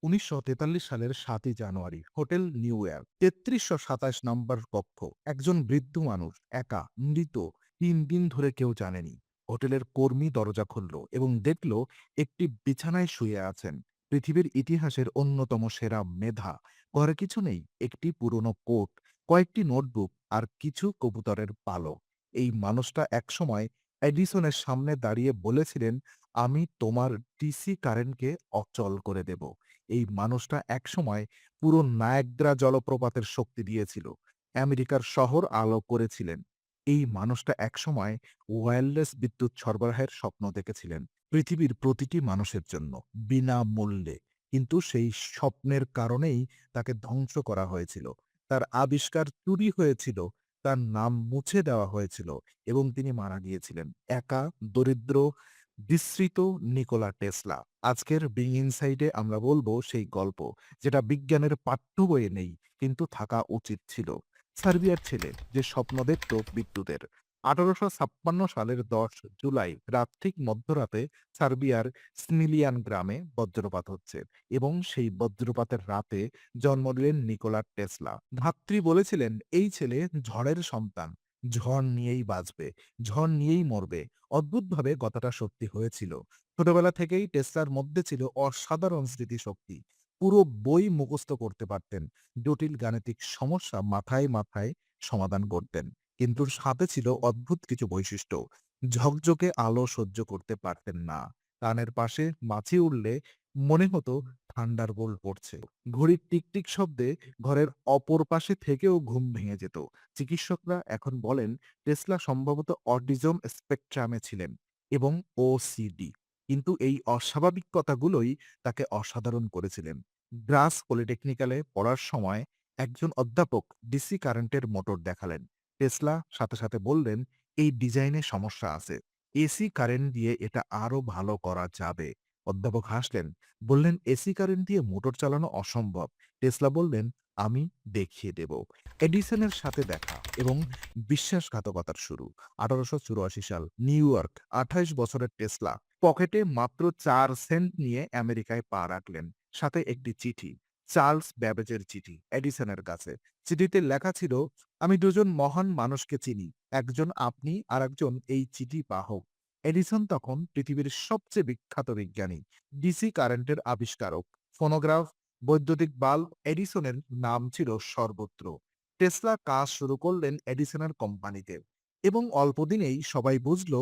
১৯৪৩ সালের ৭ই জানুয়ারি hotel new York ৩৩২৭ নম্বর কক্ষ। একজন বৃদ্ধ মানুষ একা মৃত ৩ দিন ধরে কেউ জানেনি। হোটেলের কর্মী দরজা খুলল এবং দেখল একটি বিছানায় শুয়ে আছেন পৃথিবীর ইতিহাসের অন্যতম সেরা মেধা। ঘরে কিছু নেই, একটি পুরনো কোট, কয়েকটি নোটবুক আর কিছু কবুতরের পালক। এই মানুষটা একসময় এডিসনের সামনে দাঁড়িয়ে বলেছিলেন, আমি তোমার ডিসি কারেন্টকে অচল করে দেব। এই মানুষটা একসময় পুরো নায়াগ্রা জলপ্রপাতের শক্তি দিয়েছিল। আমেরিকার শহর আলো করেছিলেন। এই মানুষটা একসময় ওয়্যারলেস বিদ্যুৎ সরবরাহের স্বপ্ন দেখেছিলেন পৃথিবীর প্রতিটি মানুষের জন্য, বিনামূল্যে। কিন্তু সেই স্বপ্নের কারণেই তাকে ধ্বংস করা হয়েছিল। তার আবিষ্কার চুরি হয়েছিল, তার নাম মুছে দেওয়া হয়েছিল এবং তিনি মারা গিয়েছিলেন। একা, দরিদ্র, বিস্মৃত নিকোলা টেসলা। আজকের বিং ইনসাইডে আমরা বলবো সেই গল্প, যেটা বিজ্ঞানের পাঠ্য বইয়ে নেই কিন্তু থাকা উচিত ছিল। সার্বিয়ার ছেলে যে স্বপ্ন দেখত বিদ্যুতের। ১৮৫৬ সালের ১০ জুলাই রাত ঠিক মধ্যরাতে সার্বিয়ার স্মিলিয়ান গ্রামে বজ্রপাত হচ্ছে এবং সেই বজ্রপাতের রাতে জন্ম নিলেন নিকোলা টেসলা। ধাত্রী বলেছিলেন, এই ছেলে ঝড়ের সন্তান, ঝড় নিয়েই বাঁচবে, ঝড় নিয়েই মরবে। অদ্ভুতভাবে কথাটা সত্যি হয়েছিল। ছোটবেলা থেকেই টেসলার মধ্যে ছিল অসাধারণ স্মৃতিশক্তি। পুরো বই মুখস্থ করতে পারতেন। জটিল গাণিতিক সমস্যা মাথায় মাথায় সমাধান করতেন। কিন্তু সাথে ছিল অদ্ভুত কিছু বৈশিষ্ট্য। ঝকঝকে আলো সহ্য করতে পারতেন না। কানের পাশে মাছি উড়লে মনে হতো থান্ডারবোল্ট পড়ছে। ঘড়ির টিকটিক শব্দে ঘরের অপর পাশে থেকেও ঘুম ভেঙে যেত। চিকিৎসকরা এখন বলেন টেসলা সম্ভবত অটিজম স্পেকট্রামে ছিলেন এবং ওসিডি। কিন্তু এই অস্বাভাবিকতাগুলোই তাকে অসাধারণ করেছিলেন। গ্রাস পলিটেকনিক্যালে পড়ার সময় একজন অধ্যাপক ডিসি কারেন্টের মোটর দেখালেন। টেসলা সাথে সাথে বললেন, এই ডিজাইনে সমস্যা আছে। এসি কারেন্ট দিয়ে এটা আরো ভালো করা যাবে। অধ্যাপক হাসলেন, বললেন, এসি কারেন্ট দিয়ে মোটর চালানো অসম্ভব। টেসলা বললেন, আমি দেখিয়ে দেব। এডিসনের সাথে দেখা এবং বিশ্বাসঘাতকতার শুরু। ১৮৮৪ সাল, নিউ ইয়র্ক। ২৮ বছরের টেসলা পকেটে মাত্র ৪ সেন্ট নিয়ে আমেরিকায় পা রাখলেন। সাথে একটি চিঠি, চার্লস ব্যাবেজের চিঠি এডিসনের কাছে। চিঠিতে লেখা ছিল, আমি দুজন মহান মানুষকে চিনি, একজন আপনি আর একজন এই চিঠি বাহক। এডিসন তখন পৃথিবীর সবচেয়ে বিখ্যাত বিজ্ঞানী, ডিসি কারেন্টের আবিষ্কারক, ফোনোগ্রাফ, বৈদ্যুতিক বাল্ব, এডিসনের নাম ছিল সর্বত্র। টেসলা কাজ শুরু করলেন এডিসনের কোম্পানিতে এবং অল্প দিনেই সবাই বুঝল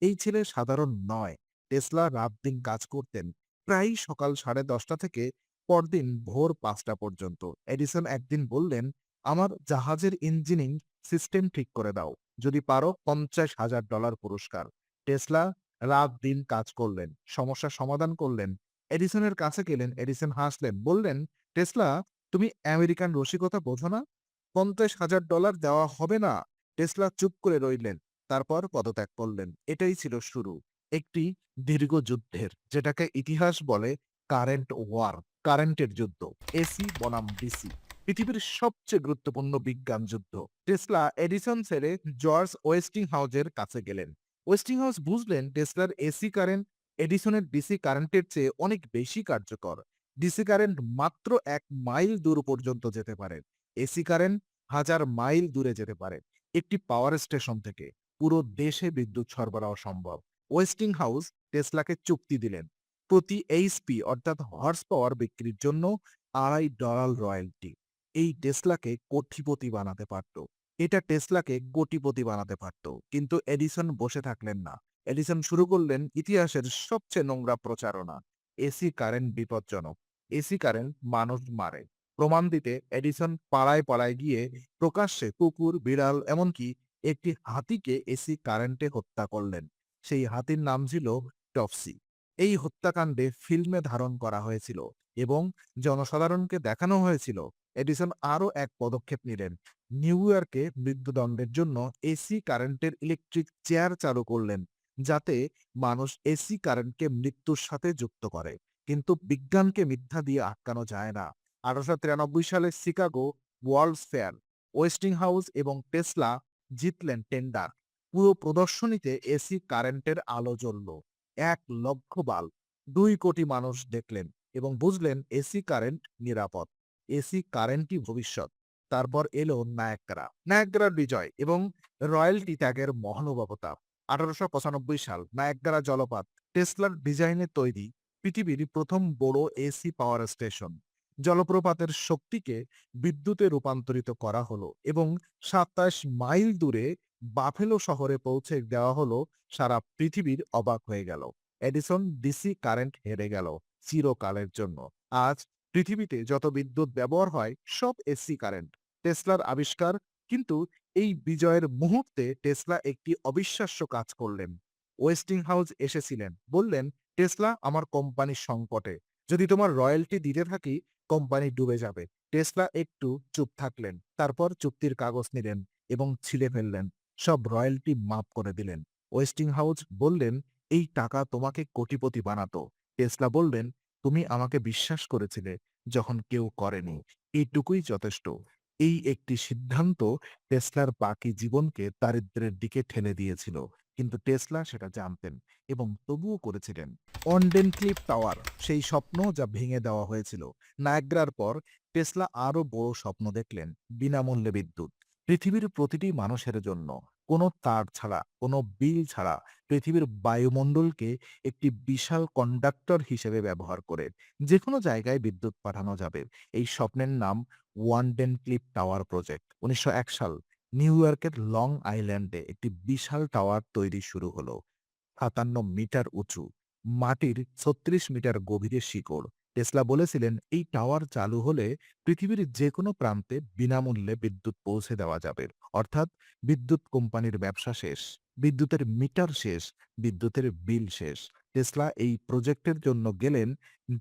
এই ছেলে সাধারণ নয়। টেসলা রাত দিন কাজ করতেন, প্রায়ই সকাল 10:30 থেকে পরদিন ভোর 5টা পর্যন্ত। এডিসন একদিন বললেন, আমার জাহাজের ইঞ্জিনিং সিস্টেম ঠিক করে দাও, যদি পারো $50,000 পুরস্কার। টেসলা রাত দিন কাজ করলেন, সমস্যার সমাধান করলেন। এডিসনের কাছে গেলেন, এডিসন হাসলেন, বললেন, টেসলা, তুমি আমেরিকান রসিকতা বোঝো না? $50,000 দেওয়া হবে না। টেসলা চুপ করে রইলেন, তারপর পদত্যাগ করলেন। এটাই ছিল শুরু একটি দীর্ঘ যুদ্ধের, যেটাকে ইতিহাস বলে কারেন্ট ওয়ার, কারেন্টের যুদ্ধ, এসি বনাম ডিসি। পৃথিবীর সবচেয়ে গুরুত্বপূর্ণ বিজ্ঞান যুদ্ধ। টেসলা এডিসন ছেড়ে জর্জ ওয়েস্টিংহাউসের কাছে গেলেন। ওয়েস্টিংহাউস বুঝলেন টেসলার এসি কারেন্ট এডিসনের ডিসি কারেন্টের চেয়ে অনেক বেশি কার্যকর। ডিসি কারেন্ট মাত্র 1 মাইল দূর পর্যন্ত যেতে পারে, এসি কারেন্ট 1000 মাইল দূরে যেতে পারে। একটি পাওয়ার স্টেশন থেকে পুরো দেশে বিদ্যুৎ সরবরাহ সম্ভব। ওয়েস্টিংহাউস টেসলাকে চুক্তি দিলেন, প্রতি এইচপি অর্থাৎ হর্স পাওয়ার বিক্রির জন্য $2.5 রয়্যালটি। এই টেসলাকে কোটিপতি বানাতে পারত। এটা টেসলাকে কোটিপতি বানাতে পারত। কিন্তু এডিসন বসে থাকলেন না। এডিসন শুরু করলেন ইতিহাসের সবচেয়ে নোংরা প্রচারণা। এসি কারেন্ট বিপজ্জনক, এসি কারেন্ট মানুষ মারে। প্রমাণ দিতে এডিসন পাড়ায় পাড়ায় গিয়ে প্রকাশ্যে কুকুর, বিড়াল, এমনকি একটি হাতিকে এসি কারেন্টে হত্যা করলেন। সেই হাতির নাম ছিল টপসি। এই হত্যাকাণ্ডে ফিল্মে ধারণ করা হয়েছিল এবং জনসাধারণকে দেখানো হয়েছিল। এডিসন আরো এক পদক্ষেপ নিলেন। নিউ ইয়র্কে মৃত্যুদণ্ডের জন্য এসি কারেন্টের ইলেকট্রিক চেয়ার চালু করলেন, যাতে মানুষ এসি কারেন্টকে মৃত্যুর সাথে যুক্ত করে। কিন্তু বিজ্ঞানকে মিথ্যা দিয়ে আটকানো যায় না। ১৮৯৩ সালে শিকাগো ওয়ার্ল্ডস ফেয়ার, ওয়েস্টিংহাউস এবং টেসলা জিতলেন টেন্ডার। পুরো প্রদর্শনীতে এসি কারেন্টের আলো জ্বলল। ১ লক্ষ বাল্ব, ২ কোটি মানুষ দেখলেন। এবং বুঝলেন এসি কারেন্ট নিরাপদ। এসি কারেন্টই ভবিষ্যৎ। তারপর এলো নায়াগ্রা। নায়াগ্রার বিজয় এবং রয়্যালটি ত্যাগের মহানুভবতা। ১৮৯৫ সাল নায়াগ্রা জলপাত টেসলার ডিজাইনে তৈরি পৃথিবীর প্রথম বড় এসি পাওয়ার স্টেশন। জলপ্রপাতের শক্তিকে বিদ্যুতে রূপান্তরিত করা হলো এবং ২৭ মাইল দূরে বাফেলো শহরে পৌঁছে দেওয়া হলো। সারা পৃথিবীর অবাক হয়ে গেল। এডিসন ডিসি কারেন্ট হেরে গেল চিরকালের জন্য। আজ পৃথিবীতে যত বিদ্যুৎ ব্যবহার হয় সব এসি কারেন্ট। টেসলার আবিষ্কার, কিন্তু এই বিজয়ের মুহূর্তে টেসলা একটি অবিশ্বাস্য কাজ করলেন। ওয়েস্টিংহাউস এসেছিলেন, বললেন, টেসলা, আমার কোম্পানি সংকটে। যদি তোমার রয়্যালটি দিতে থাকি কোম্পানি ডুবে যাবে। টেসলা একটু চুপ থাকলেন, তারপর চুক্তির কাগজ নিলেন এবং ছিঁড়ে ফেললেন। সব রয়্যালটি মাফ করে দিলেন। ওয়েস্টিংহাউস বললেন, এই টাকা তোমাকে কোটিপতি বানাতো। টেসলা বললেন, তুমি আমাকে বিশ্বাস করেছিলে যখন কেউ করেনি। এইটুকুই যথেষ্ট। এই একটি সিদ্ধান্ত টেসলার বাকি জীবনকে দারিদ্র্যের দিকে ঠেলে দিয়েছিল। কিন্তু টেসলা সেটা জানতেন এবং তবুও করেছিলেন। অনডেন ক্লিফ টাওয়ার, সেই স্বপ্ন যা ভেঙে দেওয়া হয়েছিল। নায়াগ্রার পর টেসলা আরো বড় স্বপ্ন দেখলেন, বিনামূল্যে বিদ্যুৎ পৃথিবীর প্রতিটি মানুষের জন্য। কোনো তার ছাড়া, কোনো বিল ছাড়া, পৃথিবীর বায়ুমণ্ডলকে একটি বিশাল কন্ডাক্টর হিসেবে ব্যবহার করে যেকোনো জায়গায় বিদ্যুৎ পাঠানো যাবে। এই স্বপ্নের নাম ওয়ানডেন ক্লিফ টাওয়ার প্রজেক্ট। ১৯০১ সাল নিউ ইয়র্কের লং আইল্যান্ডে একটি বিশাল টাওয়ার তৈরি শুরু হলো। ৫৭ মিটার উঁচু, মাটির ৩৬ মিটার গভীরে শিকড়। টেসলা বলেছিলেন, এই টাওয়ার চালু হলে পৃথিবীর যেকোনো প্রান্তে বিনামূল্যে বিদ্যুৎ পৌঁছে দেওয়া যাবে। অর্থাৎ বিদ্যুৎ কোম্পানির ব্যবসা শেষ, বিদ্যুতের মিটার শেষ, বিদ্যুতের বিল শেষ। টেসলা এই প্রজেক্টের জন্য গেলেন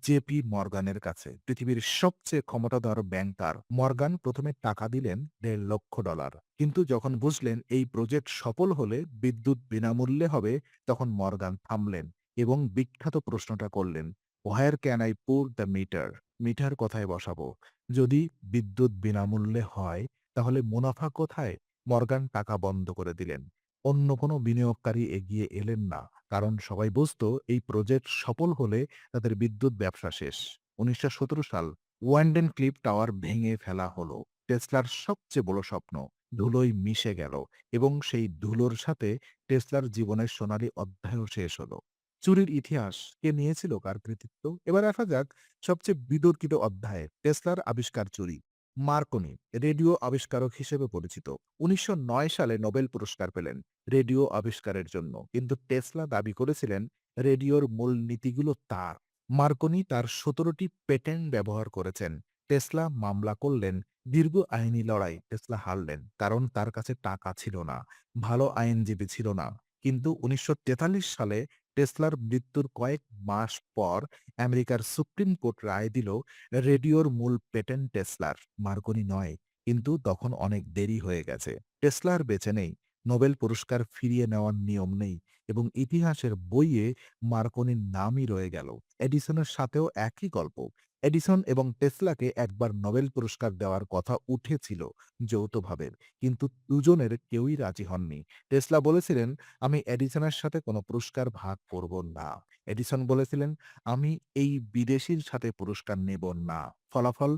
জেপি মর্গানের কাছে, পৃথিবীর সবচেয়ে ক্ষমতাধর ব্যাংকার। মর্গান প্রথমে টাকা দিলেন $১.৫ লক্ষ। কিন্তু যখন বুঝলেন এই প্রজেক্ট সফল হলে বিদ্যুৎ বিনামূল্যে হবে, তখন মর্গান থামলেন এবং বিখ্যাত প্রশ্নটা করলেন, where can I put the meter? Meter কোথায় বসাবো? যদি বিদ্যুৎ বিনামূল্যে হয় তাহলে মুনাফা কোথায়? মর্গান টাকা বন্ধ করে দিলেন। অন্য কোনো বিনিয়োগকারী এগিয়ে এলেন না, কারণ সবাই বুঝতো এই প্রজেক্ট সফল হলে তাদের বিদ্যুৎ ব্যবসা শেষ। ১৯১৭ সাল ওয়ান্ডেন ক্লিফ টাওয়ার ভেঙে ফেলা হলো। টেসলার সবচেয়ে বড় স্বপ্ন ধুলোয় মিশে গেল এবং সেই ধুলোর সাথে টেসলার জীবনের সোনালী অধ্যায়ও শেষ হলো। চুরির ইতিহাস, কে নিয়েছিল কার কৃতিত্ব? এবার আসা যাক সবচেয়ে বিতর্কিত অধ্যায়ে, টেসলার আবিষ্কার চুরি। মার্কনি রেডিও আবিষ্কারক হিসেবে পরিচিত। ১৯০৯ সালে নোবেল পুরস্কার পেলেন রেডিও আবিষ্কারের জন্য, কিন্তু টেসলা দাবি করেছিলেন রেডিওর মূল নীতিগুলো তার। মার্কনি তার ১৭টি পেটেন্ট ব্যবহার করেছেন। টেসলা মামলা করলেন। দীর্ঘ আইনি লড়াই, টেসলা হারলেন, কারণ তার কাছে টাকা ছিল না, ভালো আইনজীবী ছিল না। কিন্তু ১৯৪৩ সালে টেসলার মৃত্যুর কয়েক মাস পর আমেরিকার সুপ্রিম কোর্ট রায় দিল রেডিওর মূল পেটেন্ট টেসলার, মার্কনি নয়। কিন্তু তখন অনেক দেরি হয়ে গেছে। টেসলার বেঁচে নেই, নোবেল পুরস্কার ফিরিয়ে নেওয়ার নিয়ম নেই এবং ইতিহাসের বইয়ে মার্কনির নামই রয়ে গেল। এডিসনের সাথেও একই গল্প। এডিসন এবং টেসলাকে একবার নোবেল পুরস্কার দেওয়ার কথা উঠেছিল যৌথভাবে, কিন্তু দুজনের কেউই রাজি হননি। টেসলা বলেছিলেন, আমি এডিসনের সাথে কোনো পুরস্কার ভাগ করব না। এডিসন বলেছিলেন, আমি এই বিদেশির সাথে পুরস্কার নেব না। ফলাফল,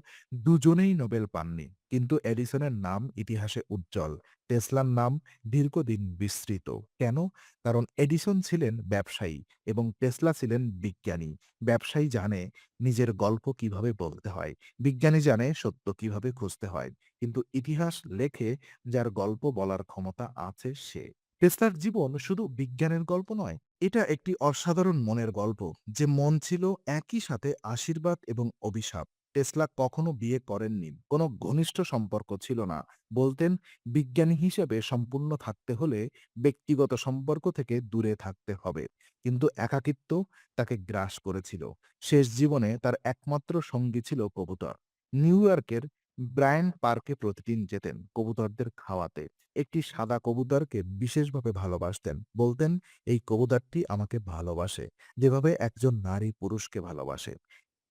দুজনেই নোবেল পাননি। কিন্তু এডিসনের নাম ইতিহাসে উজ্জ্বল, টেসলার নাম দীর্ঘদিন বিস্মৃত। কেন? কারণ এডিসন ছিলেন ব্যবসায়ী এবং টেসলা ছিলেন বিজ্ঞানী। ব্যবসায়ী জানে নিজের গল্প কিভাবে বলতে হয়, বিজ্ঞানী জানে সত্য কিভাবে খুঁজতে হয়। কিন্তু ইতিহাস লেখে যার গল্প বলার ক্ষমতা আছে সে। টেসলার জীবন শুধু বিজ্ঞানের গল্প নয়, এটা একটি অসাধারণ মনের গল্প, যে মন ছিল একই সাথে আশীর্বাদ এবং অভিশাপ। টেসলা কখনো বিয়ে করেননি, কোনো ঘনিষ্ঠ সম্পর্ক ছিল না। বলতেন, বিজ্ঞানী হিসেবে সম্পূর্ণ থাকতে হলে ব্যক্তিগত সম্পর্ক থেকে দূরে থাকতে হবে। কিন্তু একাকিত্ব তাকে গ্রাস করেছিল। শেষ জীবনে তার একমাত্র সঙ্গী ছিল কবুতর। নিউ ইয়র্কের ব্রায়ান্ট পার্কে প্রতিদিন যেতেন কবুতরদের খাওয়াতে। একটি সাদা কবুতরকে বিশেষভাবে ভালোবাসতেন। বলতেন, এই কবুতরটি আমাকে ভালোবাসে যেভাবে একজন নারী পুরুষকে ভালোবাসে।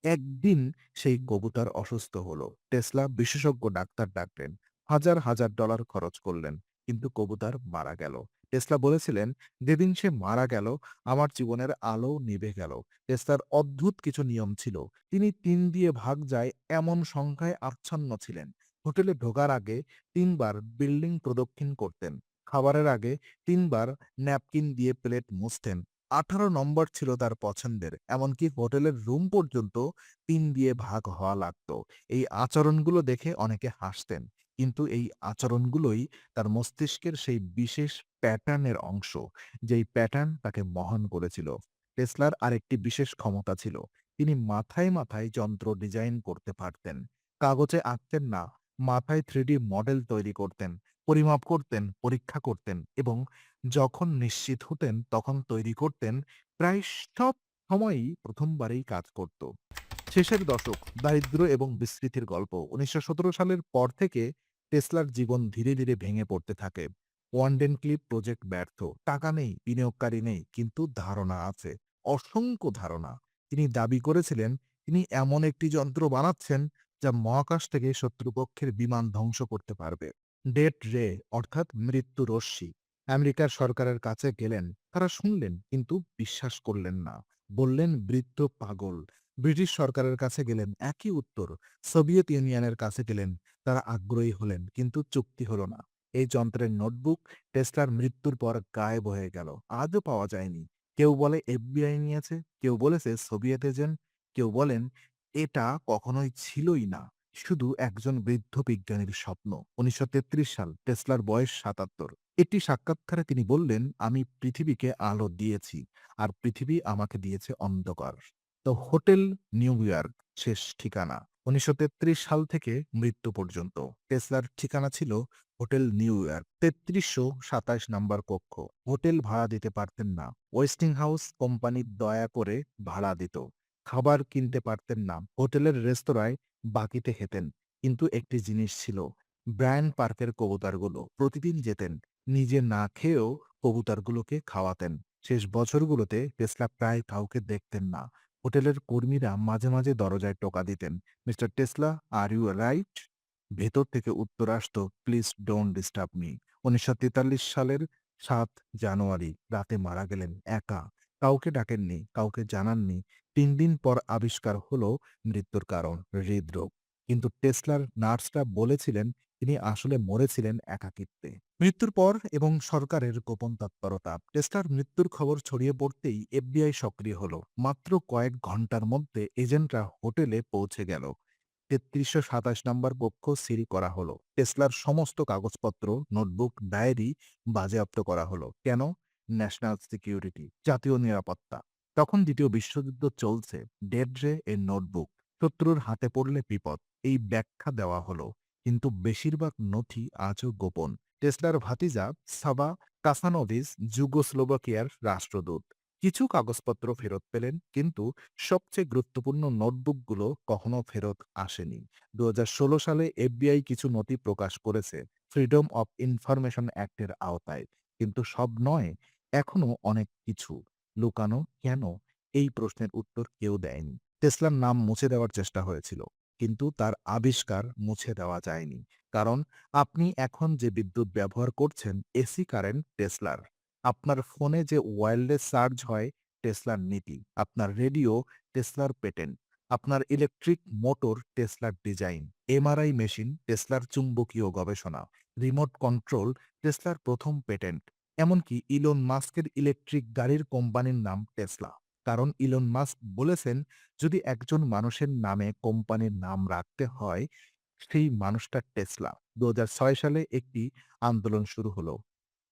একদিন সেই কবুতর অসুস্থ হলো। টেসলা বিশেষজ্ঞ ডাক্তার ডাকলেন। হাজার হাজার ডলার খরচ করলেন, কিন্তু কবুতর মারা গেল। টেসলা বলেছিলেন, যেদিন সে মারা গেল, আমার জীবনের আলো নিভে গেল। টেসলার অদ্ভুত কিছু নিয়ম ছিল। তিনি ৩ দিয়ে ভাগ যায় এমন সংখ্যায় আচ্ছন্ন ছিলেন। হোটেলে ঢোকার আগে ৩ বার বিল্ডিং প্রদক্ষিণ করতেন। খাবারের আগে ৩ বার ন্যাপকিন দিয়ে প্লেট মুছতেন। ১৮ নম্বর ছিল তার পছন্দের। এমনকি হোটেলের রুম পর্যন্ত ৩ দিয়ে ভাগ হওয়া লাগত। এই আচরণগুলো দেখে অনেকে হাসতেন। কিন্তু এই আচরণগুলোই তার মস্তিষ্কের সেই বিশেষ প্যাটার্নের অংশ, যেই প্যাটার্ন তাকে মহান করেছিল। টেসলার আরেকটি বিশেষ ক্ষমতা ছিল। তিনি মাথায় যন্ত্র ডিজাইন করতে পারতেন। কাগজে আঁকতেন না, মাথায় 3D মডেল তৈরি করতেন, পরিমাপ করতেন, পরীক্ষা করতেন এবং যখন নিশ্চিত হতেন তখন তৈরি করতেন। প্রায় সব সময়ই প্রথমবারেই কাজ করত। শেষের দশক, দারিদ্র্য এবং বিস্মৃতির গল্প। ১৯১৭ সালের পর থেকে টেসলার জীবন ধীরে ভেঙে পড়তে থাকে। ওয়ানডেন ক্লিপ প্রজেক্ট ব্যর্থ। টাকা নেই, বিনিয়োগকারী নেই, কিন্তু ধারণা আছে। অসংখ্য ধারণা। তিনি দাবি করেছিলেন তিনি এমন একটি যন্ত্র বানাচ্ছেন যা মহাকাশ থেকে শত্রুপক্ষের বিমান ধ্বংস করতে পারবে। ডেথ রে অর্থাৎ মৃত্যু রশ্মি। আমেরিকার সরকারের কাছে গেলেন। তারা শুনলেন কিন্তু বিশ্বাস করলেন না। বললেন বৃদ্ধ পাগল। ব্রিটিশ সরকারের কাছে গেলেন, একই উত্তর। সোভিয়েত ইউনিয়নের কাছে গেলেন, তারা আগ্রহী হলেন, কিন্তু চুক্তি হলো না। এই যন্ত্রের নোটবুক টেসলার মৃত্যুর পর গায়েব হয়ে গেল। আজও পাওয়া যায়নি। কেউ বলে এফবিআই নিয়েছে, কেউ বলেছে সোভিয়েত এজেন্ট, কেউ বলেন এটা কখনোই ছিলই না। শুধু একজন বৃদ্ধ বিজ্ঞানীর স্বপ্ন। ১৯৩৩ সাল, টেসলার বয়স ৭৭। একটি সাক্ষাৎকারে তিনি বললেন, আমি পৃথিবীকে আলো দিয়েছি, আর পৃথিবী আমাকে দিয়েছে অন্ধকার। তো হোটেল নিউ ইয়র্ক শেষ ঠিকানা। ১৯৩৩ সাল থেকে মৃত্যু পর্যন্ত টেসলার ঠিকানা ছিল হোটেল নিউ ইয়র্ক, ৩৩২৭ নাম্বার কক্ষ। হোটেল ভাড়া দিতে পারতেন না। ওয়েস্টিং হাউস কোম্পানি দয়া করে ভাড়া দিত। খাবার কিনতে পারতেন না। হোটেলের রেস্তোরাঁয় বাকিতে খেতেন। কিন্তু একটি জিনিস ছিল, ব্রায়ান পার্কের কবুতরগুলো। প্রতিদিন যেতেন। নিজে না খেয়েও কবুতরগুলোকে খাওয়াতেন। শেষ বছরগুলোতে টেসলা প্রায় কাউকে দেখতেন না। হোটেলের কর্মীরা মাঝে দরজায় টোকা দিতেন। "Mister Tesla, are you arrived?" ভেতর থেকে উত্তর আসত, "প্লিজ ডোন্ট ডিস্টার্ব মি।" ১৯৪৩ সালের ৭ জানুয়ারি রাতে মারা গেলেন একা। কাউকে ডাকেননি, কাউকে জানাননি। ৩ দিন পর আবিষ্কার হলো মৃত্যুর কারণ, হৃদরোগ। কিন্তু টেসলার নার্সরা বলেছিলেন তিনি আসলে মরেছিলেন একাকিত্বে। মৃত্যুর পর এবং সরকারের গোপন তৎপরতা। টেসলার মৃত্যুর খবর ছড়িয়ে পড়তেই এফবিআই সক্রিয় হলো। মাত্র কয়েক ঘন্টার মধ্যে এজেন্টরা হোটেলে পৌঁছে গেল। ৩৩২৭ নম্বর কক্ষ সিল করা হলো। টেসলার সমস্ত কাগজপত্র, নোটবুক, ডায়েরি বাজেয়াপ্ত করা হলো। কেন? ন্যাশনাল সিকিউরিটি, জাতীয় নিরাপত্তা। তখন ২য় বিশ্বযুদ্ধ চলছে। ডেড্রে এর নোটবুক। শত্রুর হাতে পড়লে বিপদ। এই ব্যাখ্যা দেওয়া হলো। কিন্তু বেশিরভাগ নথি আজও গোপন। টেসলার ভাতিজা সাবা কাসানোভিস যুগোস্লোভাকিয়ার রাষ্ট্রদূত। কিছু কাগজপত্র ফেরত পেলেন, কিন্তু সবচেয়ে গুরুত্বপূর্ণ নোটবুকগুলো কখনো ফেরত আসেনি। ২০১৬ সালে এফবিআই কিছু নথি প্রকাশ করেছে ফ্রিডম অফ ইনফরমেশন অ্যাক্টের আওতায়। কিন্তু সব নয়, এখনো অনেক কিছু লুকানো। কেন? এই প্রশ্নের উত্তর কেউ দেয়নি। টেসলার নাম মুছে দেওয়ার চেষ্টা হয়েছিল, কিন্তু তার আবিষ্কার মুছে দেওয়া যায়নি। কারণ আপনি এখন যে বিদ্যুৎ ব্যবহার করছেন, এসি কারেন্ট টেসলার। আপনার ফোনে যে ওয়্যারলেস চার্জ হয়, টেসলার নীতি। আপনার রেডিও, টেসলার পেটেন্ট। আপনার ইলেকট্রিক মোটর, টেসলার ডিজাইন। এমআরআই মেশিন, টেসলার চুম্বকীয় গবেষণা। রিমোট কন্ট্রোল, টেসলার প্রথম পেটেন্ট। এমনকি ইলন মাস্কের ইলেকট্রিক গাড়ির কোম্পানির নাম টেসলা। কারণ ইলন মাস্ক বলেছেন, যদি একজন মানুষের নামে কোম্পানির নাম রাখতে হয়, সেই মানুষটা টেসলা। ২০০৬ সালে একটি আন্দোলন শুরু হলো।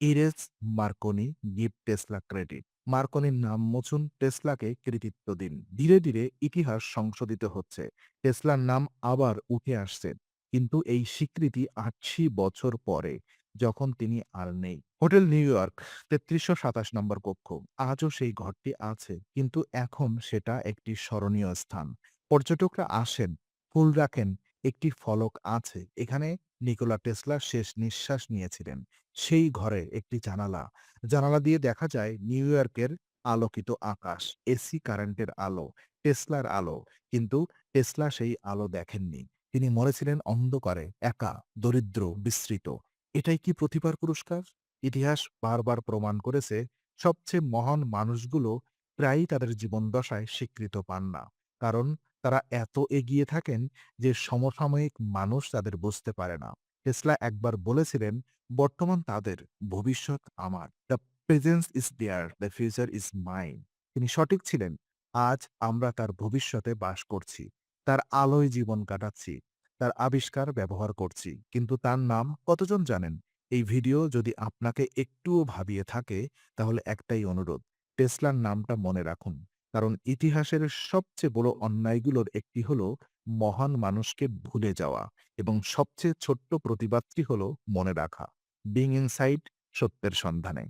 Erase Marconi, give Tesla credit. মার্কনির নাম মুছুন, টেসলাকে কৃতিত্ব দিন। ধীরে ইতিহাস সংশোধিত হচ্ছে। টেসলার নাম আবার উঠে আসছে। কিন্তু এই স্বীকৃতি ৮০ বছর পরে, যখন তিনি আর নেই। হোটেল নিউ ইয়র্ক, ৩৩২৭ নম্বর কক্ষ। আজও সেই ঘরটি আছে, কিন্তু এখন সেটা একটি স্মরণীয় স্থান। পর্যটকরা আসেন, ফুল রাখেন, একটি ফলক আছে। এখানে নিকোলা টেসলা শেষ নিঃশ্বাস নিয়েছিলেন। সেই ঘরে একটি জানালা। জানালা দিয়ে দেখা যায় নিউ ইয়র্কের আলোকিত আকাশ, এসি কারেন্টের আলো, টেসলার আলো। কিন্তু টেসলা সেই আলো দেখেননি। তিনি মরেছিলেন অন্ধকারে, একা, দরিদ্র, বিস্মৃত। এটাই কি প্রতিভার পুরস্কার? ইতিহাস বারবার প্রমাণ করেছে সবচেয়ে মহান মানুষগুলো প্রায়ই তাদের জীবনদশায় স্বীকৃত পান না। কারণ তারা এত এগিয়ে থাকেন যে সমসাময়িক মানুষ তাদের বুঝতে পারে না। টেসলা একবার বলেছিলেন, "বর্তমান তাদের, ভবিষ্যৎ আমার। The presence is there, the future is mine." তিনি সঠিক ছিলেন। আজ আমরা তার ভবিষ্যতে বাস করছি। তার আলোয় জীবন কাটাচ্ছি। তার আবিষ্কার ব্যবহার করছি। কিন্তু তার নাম কতজন জানেন? এই ভিডিও যদি আপনাকে একটুও ভাবিয়ে থাকে, তাহলে একটাই অনুরোধ, টেসলার নামটা মনে রাখুন। কারণ ইতিহাসের সবচেয়ে বড় অন্যায়গুলোর একটি হলো মহান মানুষকে ভুলে যাওয়া, এবং সবচেয়ে ছোট্ট প্রতিবাদটি হলো মনে রাখা। বিং ইনসাইড, সত্যের সন্ধানে।